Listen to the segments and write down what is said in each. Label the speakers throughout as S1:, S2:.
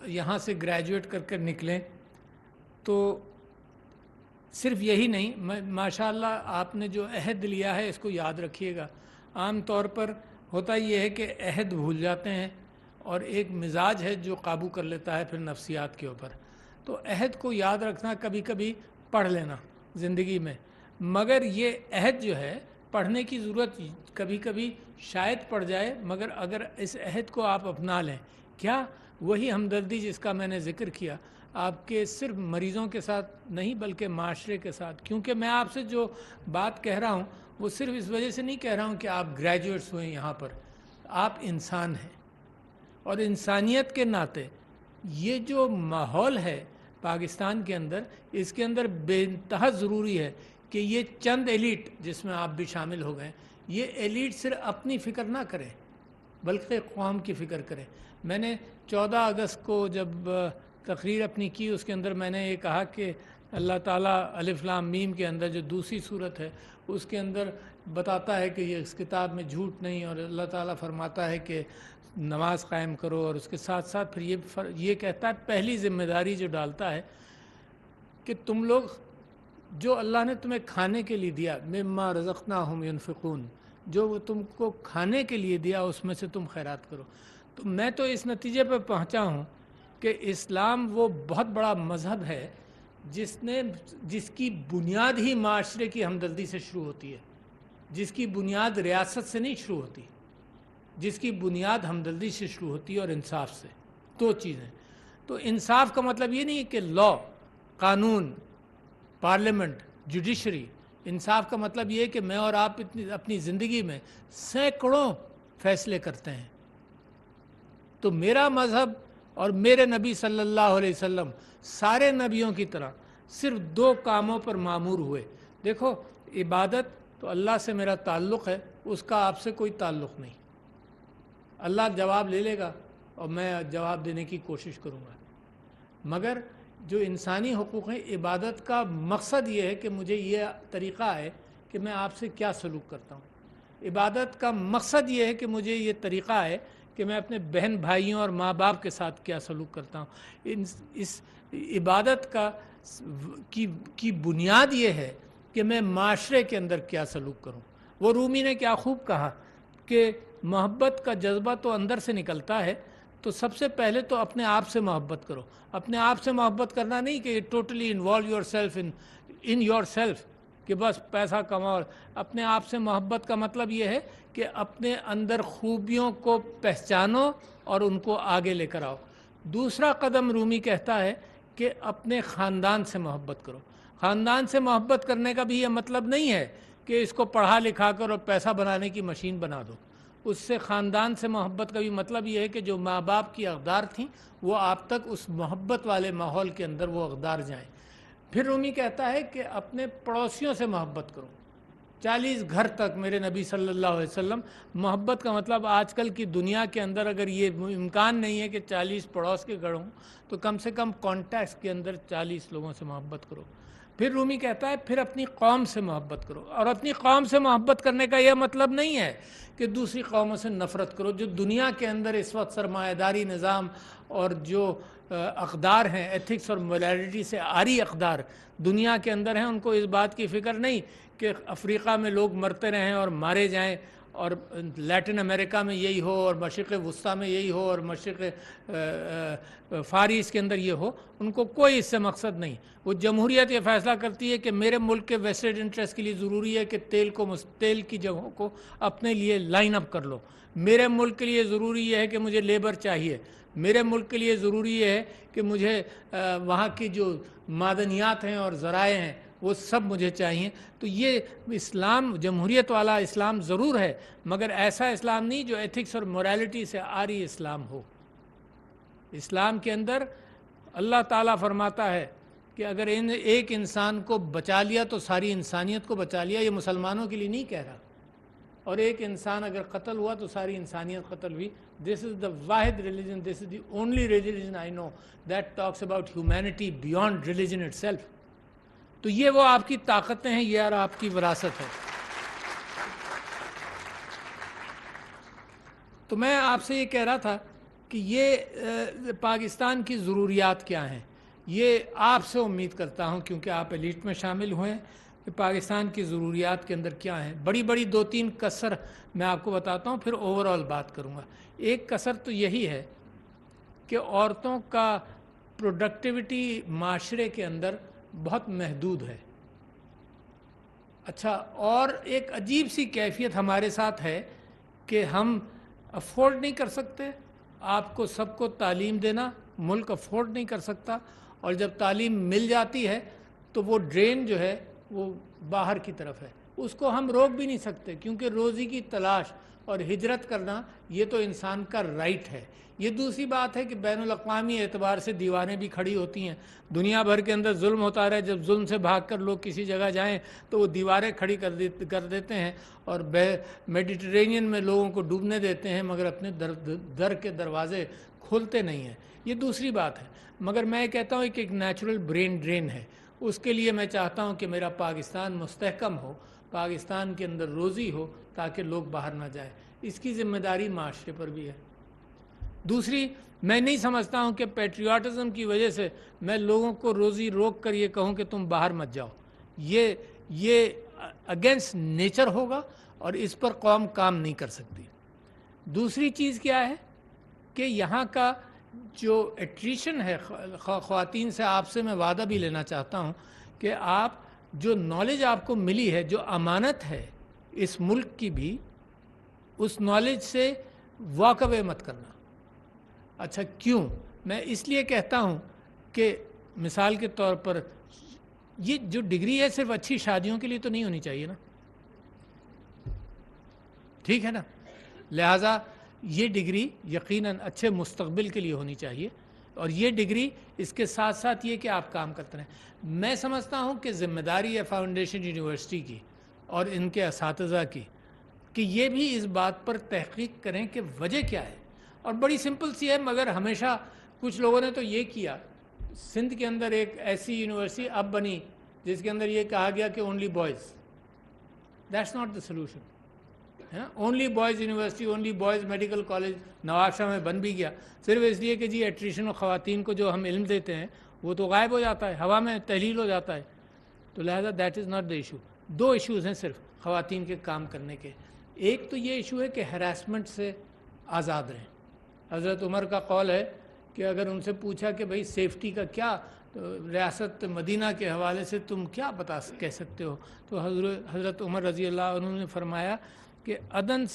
S1: یہاں سے گریجویٹ کر کر نکلیں تو صرف یہی نہیں، ماشاءاللہ آپ نے جو عہد لیا ہے اس کو یاد رکھیے گا۔ عام طور پر ہوتا یہ ہے کہ عہد بھول جاتے ہیں، اور ایک مزاج ہے جو قابو کر لیتا ہے پھر نفسیات کے اوپر۔ تو عہد کو یاد رکھنا، کبھی کبھی پڑھ لینا زندگی میں، مگر یہ عہد جو ہے پڑھنے کی ضرورت کبھی کبھی شاید پڑ جائے، مگر اگر اس عہد کو آپ اپنا لیں، کیا وہی ہمدردی جس کا میں نے ذکر کیا، آپ کے صرف مریضوں کے ساتھ نہیں بلکہ معاشرے کے ساتھ، کیونکہ میں آپ سے جو بات کہہ رہا ہوں وہ صرف اس وجہ سے نہیں کہہ رہا ہوں کہ آپ گریجویٹس ہوئے یہاں پر، آپ انسان ہیں، اور انسانیت کے ناطے یہ جو ماحول ہے پاکستان کے اندر، اس کے اندر بے انتہا ضروری ہے کہ یہ چند ایلیٹ جس میں آپ بھی شامل ہو گئے، یہ ایلیٹ صرف اپنی فکر نہ کرے بلکہ قوم کی فکر کرے۔ میں نے 14 اگست کو جب تقریر اپنی کی، اس کے اندر میں نے یہ کہا کہ اللہ تعالیٰ الف لام میم کے اندر جو دوسری صورت ہے اس کے اندر بتاتا ہے کہ یہ اس کتاب میں جھوٹ نہیں، اور اللہ تعالیٰ فرماتا ہے کہ نماز قائم کرو، اور اس کے ساتھ ساتھ پھر یہ کہتا ہے، پہلی ذمہ داری جو ڈالتا ہے کہ تم لوگ جو اللہ نے تمہیں کھانے کے لیے دیا، مما رزقناہم ینفقون، جو وہ تم کو کھانے کے لیے دیا اس میں سے تم خیرات کرو۔ تو میں تو اس نتیجے پہ پہنچا ہوں کہ اسلام وہ بہت بڑا مذہب ہے جس کی بنیاد ہی معاشرے کی ہمدردی سے شروع ہوتی ہے، جس کی بنیاد ریاست سے نہیں شروع ہوتی، جس کی بنیاد ہمدردی سے شروع ہوتی ہے اور انصاف سے۔ دو چیزیں۔ تو انصاف کا مطلب یہ نہیں ہے کہ لا، قانون، پارلیمنٹ، جوڈیشری۔ انصاف کا مطلب یہ ہے کہ میں اور آپ اپنی زندگی میں سینکڑوں فیصلے کرتے ہیں، تو میرا مذہب اور میرے نبی صلی اللہ علیہ وسلم سارے نبیوں کی طرح صرف دو کاموں پر مامور ہوئے۔ دیکھو، عبادت تو اللہ سے میرا تعلق ہے، اس کا آپ سے کوئی تعلق نہیں۔ اللہ جواب لے لے گا اور میں جواب دینے کی کوشش کروں گا، مگر جو انسانی حقوق ہیں، عبادت کا مقصد یہ ہے کہ مجھے یہ طریقہ ہے کہ میں آپ سے کیا سلوک کرتا ہوں۔ عبادت کا مقصد یہ ہے کہ مجھے یہ طریقہ ہے کہ میں اپنے بہن بھائیوں اور ماں باپ کے ساتھ کیا سلوک کرتا ہوں۔ اس عبادت کی بنیاد یہ ہے کہ میں معاشرے کے اندر کیا سلوک کروں۔ وہ رومی نے کیا خوب کہا کہ محبت کا جذبہ تو اندر سے نکلتا ہے، تو سب سے پہلے تو اپنے آپ سے محبت کرو۔ اپنے آپ سے محبت کرنا نہیں کہ totally involve your self in your self, کہ بس پیسہ کماؤ۔ اپنے آپ سے محبت کا مطلب یہ ہے کہ اپنے اندر خوبیوں کو پہچانو اور ان کو آگے لے کر آؤ۔ دوسرا قدم رومی کہتا ہے کہ اپنے خاندان سے محبت کرو۔ خاندان سے محبت کرنے کا بھی یہ مطلب نہیں ہے کہ اس کو پڑھا لکھا کر اور پیسہ بنانے کی مشین بنا دو۔ اس سے خاندان سے محبت کا بھی مطلب یہ ہے کہ جو ماں باپ کی اقدار تھیں وہ آپ تک اس محبت والے ماحول کے اندر وہ اقدار جائیں۔ پھر رومی کہتا ہے کہ اپنے پڑوسیوں سے محبت کرو، 40 گھر تک۔ میرے نبی صلی اللہ علیہ وسلم، محبت کا مطلب آج کل کی دنیا کے اندر اگر یہ امکان نہیں ہے کہ 40 پڑوس کے گھر ہوں، تو کم سے کم کانٹیکٹس کے اندر 40 لوگوں سے محبت کرو۔ پھر رومی کہتا ہے پھر اپنی قوم سے محبت کرو، اور اپنی قوم سے محبت کرنے کا یہ مطلب نہیں ہے کہ دوسری قوموں سے نفرت کرو۔ جو دنیا کے اندر اس وقت سرمایہ داری نظام اور جو اقدار ہیں، ایتھکس اور موریلٹی سے عاری اقدار دنیا کے اندر ہیں، ان کو اس بات کی فکر نہیں کہ افریقہ میں لوگ مرتے رہیں اور مارے جائیں، اور لیٹن امریکہ میں یہی ہو، اور مشرق وسطیٰ میں یہی ہو، اور مشرق فارس کے اندر یہ ہو۔ ان کو کوئی اس سے مقصد نہیں۔ وہ جمہوریت یہ فیصلہ کرتی ہے کہ میرے ملک کے ویسٹڈ انٹرسٹ کے لیے ضروری ہے کہ تیل کی جگہوں کو اپنے لیے لائن اپ کر لو۔ میرے ملک کے لیے ضروری یہ ہے کہ مجھے لیبر چاہیے۔ میرے ملک کے لیے ضروری یہ ہے کہ مجھے وہاں کی جو معدنیات ہیں اور ذرائع ہیں وہ سب مجھے چاہیے۔ تو یہ اسلام، جمہوریت والا اسلام ضرور ہے، مگر ایسا اسلام نہیں جو ایتھکس اور موریلٹی سے عاری اسلام ہو۔ اسلام کے اندر اللہ تعالیٰ فرماتا ہے کہ اگر ایک انسان کو بچا لیا تو ساری انسانیت کو بچا لیا۔ یہ مسلمانوں کے لیے نہیں کہہ رہا۔ اور ایک انسان اگر قتل ہوا تو ساری انسانیت قتل ہوئی۔ This is the واحد religion, this is the only religion I know that talks about humanity beyond religion itself. تو یہ وہ آپ کی طاقتیں ہیں، یہ اور آپ کی وراثت ہے۔ تو میں آپ سے یہ کہہ رہا تھا کہ یہ پاکستان کی ضروریات کیا ہیں. یہ آپ سے امید کرتا ہوں کیونکہ آپ ایلیٹ میں شامل ہوئے کہ پاکستان کی ضروریات کے اندر کیا ہیں. بڑی بڑی 2-3 کسر میں آپ کو بتاتا ہوں، پھر اوورآل بات کروں گا. ایک کسر تو یہی ہے کہ عورتوں کا پروڈکٹیوٹی معاشرے کے اندر بہت محدود ہے. اچھا، اور ایک عجیب سی کیفیت ہمارے ساتھ ہے کہ ہم افورڈ نہیں کر سکتے. آپ کو سب کو تعلیم دینا ملک افورڈ نہیں کر سکتا، اور جب تعلیم مل جاتی ہے تو وہ ڈرین جو ہے وہ باہر کی طرف ہے. اس کو ہم روک بھی نہیں سکتے کیونکہ روزی کی تلاش اور ہجرت کرنا یہ تو انسان کا رائٹ ہے. یہ دوسری بات ہے کہ بین الاقوامی اعتبار سے دیواریں بھی کھڑی ہوتی ہیں. دنیا بھر کے اندر ظلم ہوتا رہے، جب ظلم سے بھاگ کر لوگ کسی جگہ جائیں تو وہ دیواریں کھڑی کر دیتے ہیں اور میڈیٹرینین میں لوگوں کو ڈوبنے دیتے ہیں، مگر اپنے در کے دروازے کھولتے نہیں ہیں. یہ دوسری بات ہے. مگر میں کہتا ہوں کہ ایک نیچرل برین ڈرین ہے. اس کے لیے میں چاہتا ہوں کہ میرا پاکستان مستحکم ہو، پاکستان کے اندر روزی ہو تاکہ لوگ باہر نہ جائیں. اس کی ذمہ داری معاشرے پر بھی ہے. دوسری، میں نہیں سمجھتا ہوں کہ پیٹریاٹزم کی وجہ سے میں لوگوں کو روزی روک کر یہ کہوں کہ تم باہر مت جاؤ. یہ اگینسٹ نیچر ہوگا اور اس پر قوم کام نہیں کر سکتی. دوسری چیز کیا ہے کہ یہاں کا جو ایٹریشن ہے خواتین سے، آپ سے میں وعدہ بھی لینا چاہتا ہوں کہ آپ جو نالج آپ کو ملی ہے، جو امانت ہے اس ملک کی بھی، اس نالج سے واک اوے مت کرنا. اچھا کیوں؟ میں اس لیے کہتا ہوں کہ مثال کے طور پر یہ جو ڈگری ہے صرف اچھی شادیوں کے لیے تو نہیں ہونی چاہیے نا، ٹھیک ہے نا. لہٰذا یہ ڈگری یقیناً اچھے مستقبل کے لیے ہونی چاہیے، اور یہ ڈگری اس کے ساتھ ساتھ یہ کہ آپ کام کرتے رہیں. میں سمجھتا ہوں کہ ذمہ داری ہے فاؤنڈیشن یونیورسٹی کی اور ان کے اساتذہ کی کہ یہ بھی اس بات پر تحقیق کریں کہ وجہ کیا ہے. اور بڑی سمپل سی ہے، مگر ہمیشہ کچھ لوگوں نے تو یہ کیا. سندھ کے اندر ایک ایسی یونیورسٹی اب بنی جس کے اندر یہ کہا گیا کہ only boys. That's not the solution. Only boys university, only boys medical college Nawab Shah میں بن بھی گیا صرف اس لیے کہ جی ایٹریشن و خواتین کو جو ہم علم دیتے ہیں وہ تو غائب ہو جاتا ہے، ہوا میں تحلیل ہو جاتا ہے. تو لہذا that is not the issue. 2 issues ہیں صرف خواتین کے کام کرنے کے. ایک تو یہ ایشو ہے کہ ہراسمنٹ سے آزاد رہیں. حضرت عمر کا قول ہے کہ اگر ان سے پوچھا کہ بھئی سیفٹی کا کیا، تو ریاست مدینہ کے حوالے سے تم کیا کہہ سکتے ہو، تو حضرت عمر رضی اللہ عنہ نے فرمایا کہ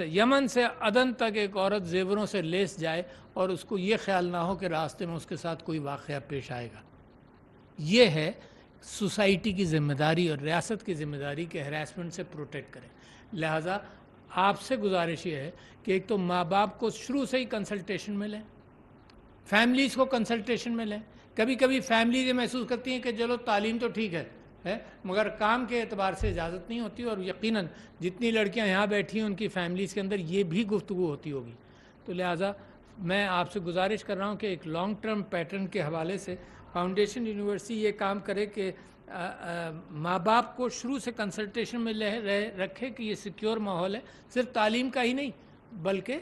S1: یمن سے عدن تک ایک عورت زیوروں سے لیس جائے اور اس کو یہ خیال نہ ہو کہ راستے میں اس کے ساتھ کوئی واقعہ پیش آئے گا. یہ ہے سوسائٹی کی ذمہ داری اور ریاست کی ذمہ داری کہ ہراسمنٹ سے پروٹیکٹ کریں. لہٰذا آپ سے گزارش یہ ہے کہ ایک تو ماں باپ کو شروع سے ہی کنسلٹیشن میں لیں، فیملیز کو کنسلٹیشن میں لیں. کبھی کبھی فیملیز یہ محسوس کرتی ہیں کہ چلو تعلیم تو ٹھیک ہے مگر کام کے اعتبار سے اجازت نہیں ہوتی، اور یقیناً جتنی لڑکیاں یہاں بیٹھی ہیں ان کی فیملیز کے اندر یہ بھی گفتگو ہوتی ہوگی. تو لہٰذا میں آپ سے گزارش کر رہا ہوں کہ ایک لانگ ٹرم پیٹرن کے حوالے سے فاؤنڈیشن یونیورسٹی یہ کام کرے کہ ماں باپ کو شروع سے کنسلٹیشن میں رکھے کہ یہ سیکیور ماحول ہے. صرف تعلیم کا ہی نہیں بلکہ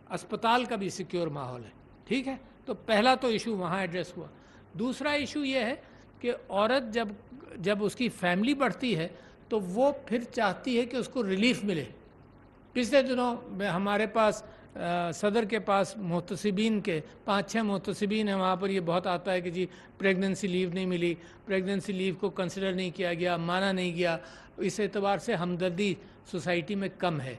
S1: اسپتال کا بھی سیکیور ماحول ہے. ٹھیک ہے، تو پہلا تو ایشو وہاں ایڈریس ہوا. دوسرا ایشو یہ ہے کہ عورت جب اس کی فیملی بڑھتی ہے تو وہ پھر چاہتی ہے کہ اس کو ریلیف ملے. پچھلے دنوں ہمارے پاس صدر کے پاس محتسبین کے 5-6 محتسبین ہیں، وہاں پر یہ بہت آتا ہے کہ جی پریگننسی لیو نہیں ملی، پریگننسی لیو کو کنسیڈر نہیں کیا گیا، مانا نہیں گیا. اس اعتبار سے ہمدردی سوسائٹی میں کم ہے.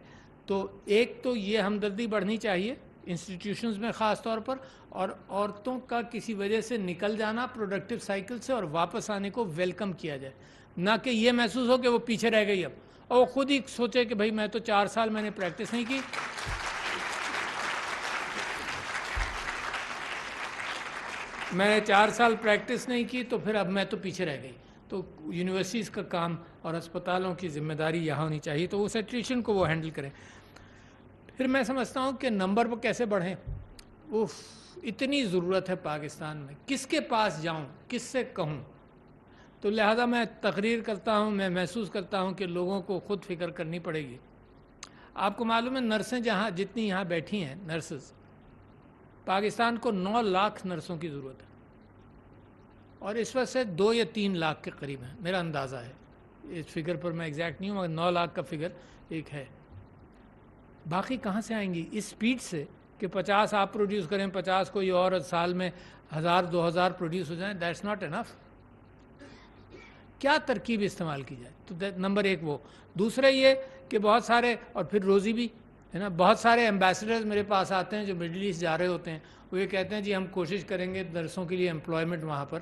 S1: تو ایک تو یہ ہمدردی بڑھنی چاہیے انسٹیٹیوشنز میں خاص طور پر، اور عورتوں کا کسی وجہ سے نکل جانا پروڈکٹیو سائیکل سے اور واپس آنے کو ویلکم کیا جائے، نہ کہ یہ محسوس ہو کہ وہ پیچھے رہ گئی اب، اور وہ خود ہی سوچے کہ بھئی میں تو 4 سال میں نے پریکٹس نہیں کی، میں نے 4 سال پریکٹس نہیں کی تو پھر اب میں تو پیچھے رہ گئی. تو یونیورسٹیز کا کام اور اسپتالوں کی ذمہ داری یہاں ہونی چاہیے، تو اس ایٹریشن کو وہ ہینڈل کریں. پھر میں سمجھتا ہوں کہ نمبر پر کیسے بڑھیں. اتنی ضرورت ہے پاکستان میں، کس کے پاس جاؤں، کس سے کہوں. تو لہذا میں تقریر کرتا ہوں، میں محسوس کرتا ہوں کہ لوگوں کو خود فکر کرنی پڑے گی. آپ کو معلوم ہے نرسیں جتنی یہاں بیٹھی ہیں نرسز، پاکستان کو 9 لاکھ نرسوں کی ضرورت ہے، اور اس وقت سے 2 یا 3 لاکھ کے قریب ہیں، میرا اندازہ ہے، اس فگر پر میں ایگزیکٹ نہیں ہوں، مگر 9 لاکھ کا فگر ایک ہے۔ باقی کہاں سے آئیں گی؟ اس سپیڈ سے کہ 50 آپ پروڈیوس کریں، 50 کوئی اور سال میں 1000 2000 پروڈیوس ہو جائیں، دیٹس ناٹ انف۔ کیا ترکیب استعمال کی جائے؟ تو نمبر 1 وہ۔ دوسرا یہ کہ بہت سارے، اور پھر روزی بھی ہے نا، بہت سارے ایمبیسڈرز میرے پاس آتے ہیں جو مڈل ایسٹ جا رہے ہوتے ہیں، وہ یہ کہتے ہیں جی ہم کوشش کریں گے نرسوں کے لیے امپلائمنٹ وہاں پر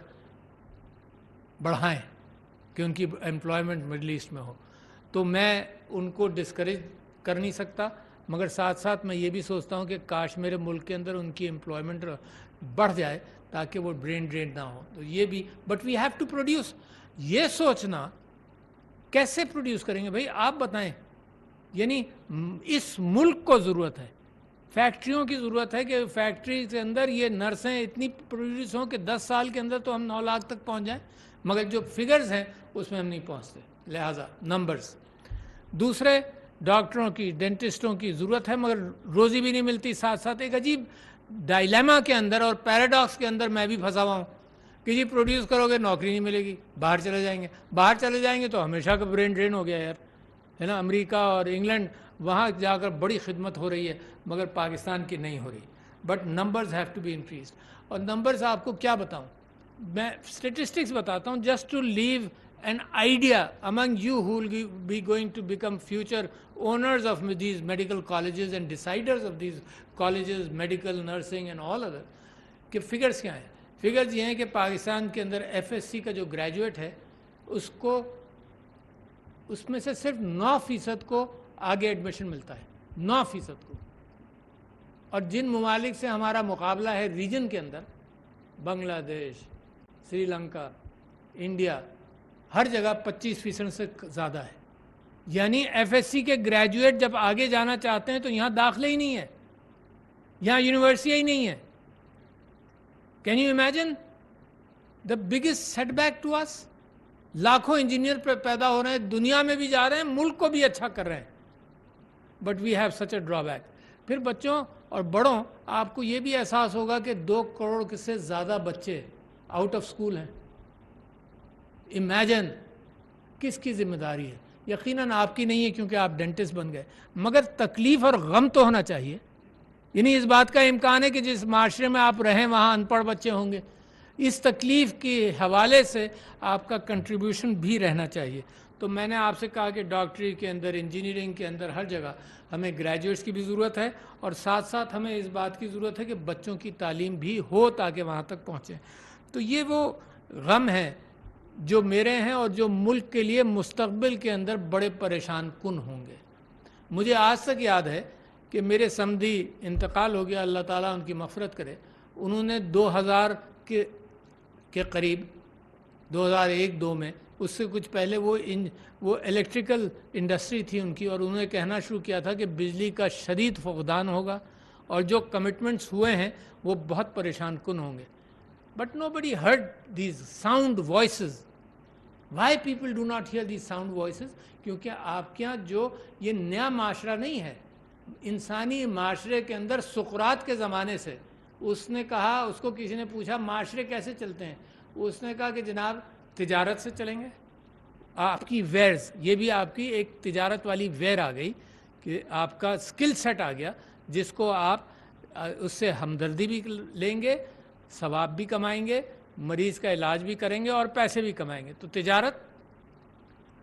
S1: بڑھائیں کہ ان کی امپلائمنٹ مڈل ایسٹ میں ہو۔ تو میں ان کو ڈسکریج کر نہیں سکتا، مگر ساتھ ساتھ میں یہ بھی سوچتا ہوں کہ کاش میرے ملک کے اندر ان کی امپلائمنٹ بڑھ جائے تاکہ وہ برین ڈرین نہ ہو۔ تو یہ بھی، but we have to produce. یہ سوچنا کیسے پروڈیوس کریں گے بھائی آپ بتائیں؟ یعنی اس ملک کو ضرورت ہے، فیکٹریوں کی ضرورت ہے کہ فیکٹری کے اندر یہ نرسیں اتنی پروڈیوس ہوں کہ 10 سال کے اندر تو ہم 9 لاکھ تک پہنچ جائیں، مگر جو فگرز ہیں اس میں ہم نہیں پہنچتے، لہٰذا نمبرز۔ دوسرے، ڈاکٹروں کی، ڈینٹسٹوں کی ضرورت ہے مگر روزی بھی نہیں ملتی، ساتھ ساتھ ایک عجیب ڈائلیما کے اندر اور پیراڈاکس کے اندر میں بھی پھنسا ہوا ہوں کہ جی پروڈیوس کرو گے نوکری نہیں ملے گی، باہر چلے جائیں گے، باہر چلے جائیں گے تو ہمیشہ کا برین ڈرین ہو گیا یار، ہے نا۔ امریکہ اور انگلینڈ، وہاں جا کر بڑی خدمت ہو رہی ہے مگر پاکستان کی نہیں ہو رہی، but numbers have to be increased. اور نمبرز آپ کو کیا بتاؤں، میں اسٹیٹسٹکس بتاتا ہوں just to leave an idea among you who will be going to become future owners of these medical colleges and deciders of these colleges, medical, nursing and all other، کہ figures کیا ہیں؟ Figures یہ ہیں کہ پاکستان کے اندر F S C کا جو graduate ہے اس کو، اس میں سے صرف 9% کو آگے ایڈمیشن ملتا ہے، 9% کو۔ اور جن ممالک سے ہمارا مقابلہ ہے ریجن کے اندر، بنگلہ دیش، سری لنکا، انڈیا، ہر جگہ 25% سے زیادہ ہے۔ یعنی ایف ایس سی کے گریجویٹ جب آگے جانا چاہتے ہیں تو یہاں داخلے ہی نہیں ہے، یہاں یونیورسٹی ہی نہیں ہے۔ Can you imagine the biggest setback to us? لاکھوں انجینئر پیدا ہو رہے ہیں، دنیا میں بھی جا رہے ہیں، ملک کو بھی اچھا کر رہے ہیں، but we have such a drawback. پھر بچوں اور بڑوں، آپ کو یہ بھی احساس ہوگا کہ 2 کروڑ سے زیادہ بچے آؤٹ آف اسکول ہیں۔ امیجن کس کی ذمہ داری ہے؟ یقیناً آپ کی نہیں ہے کیونکہ آپ ڈینٹسٹ بن گئے، مگر تکلیف اور غم تو ہونا چاہیے۔ یعنی اس بات کا امکان ہے کہ جس معاشرے میں آپ رہیں وہاں ان پڑھ بچے ہوں گے، اس تکلیف کے حوالے سے آپ کا کنٹریبیوشن بھی رہنا چاہیے۔ تو میں نے آپ سے کہا کہ ڈاکٹری کے اندر، انجینئرنگ کے اندر، ہر جگہ ہمیں گریجویٹس کی بھی ضرورت ہے، اور ساتھ ساتھ ہمیں اس بات کی ضرورت ہے کہ بچوں کی تعلیم بھی ہو تاکہ وہاں تک پہنچیں۔ تو یہ وہ غم ہیں جو میرے ہیں اور جو ملک کے لیے مستقبل کے اندر بڑے پریشان کن ہوں گے۔ مجھے آج تک یاد ہے کہ میرے سمدھی انتقال ہو گیا، اللہ تعالیٰ ان کی مغفرت کرے، انہوں نے 2000 کے قریب، 2001-2 میں، اس سے کچھ پہلے وہ الیکٹریکل انڈسٹری تھی ان کی، اور انہوں نے کہنا شروع کیا تھا کہ بجلی کا شدید فقدان ہوگا اور جو کمٹمنٹس ہوئے ہیں وہ بہت پریشان کن ہوں گے۔ But nobody heard these sound voices. Why people do not hear these sound voices? کیونکہ آپ کے یہاں جو یہ نیا معاشرہ نہیں ہے، انسانی معاشرے کے اندر سقراط کے زمانے سے، اس نے کہا، اس کو کسی نے پوچھا معاشرے کیسے چلتے ہیں، اس نے کہا کہ جناب تجارت سے چلیں گے۔ آپ کی ویئرز، یہ بھی آپ کی ایک تجارت والی ویئر آ گئی کہ آپ کا اسکل سیٹ آ گیا جس کو آپ اس سے ہمدردی بھی لیں گے، ثواب بھی کمائیں گے، مریض کا علاج بھی کریں گے اور پیسے بھی کمائیں گے۔ تو تجارت،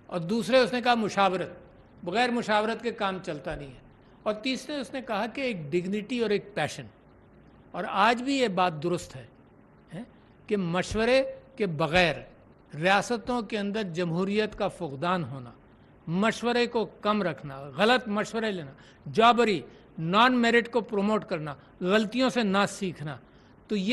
S1: اور دوسرے اس نے کہا مشاورت، بغیر مشاورت کے کام چلتا نہیں ہے، اور تیسرے اس نے کہا کہ ایک ڈگنیٹی اور ایک پیشن۔ اور آج بھی یہ بات درست ہے کہ مشورے کے بغیر ریاستوں کے اندر جمہوریت کا فقدان ہونا، مشورے کو کم رکھنا، غلط مشورے لینا، جابری، نان میرٹ کو پروموٹ کرنا، غلطیوں سے نہ سیکھنا، تو یہ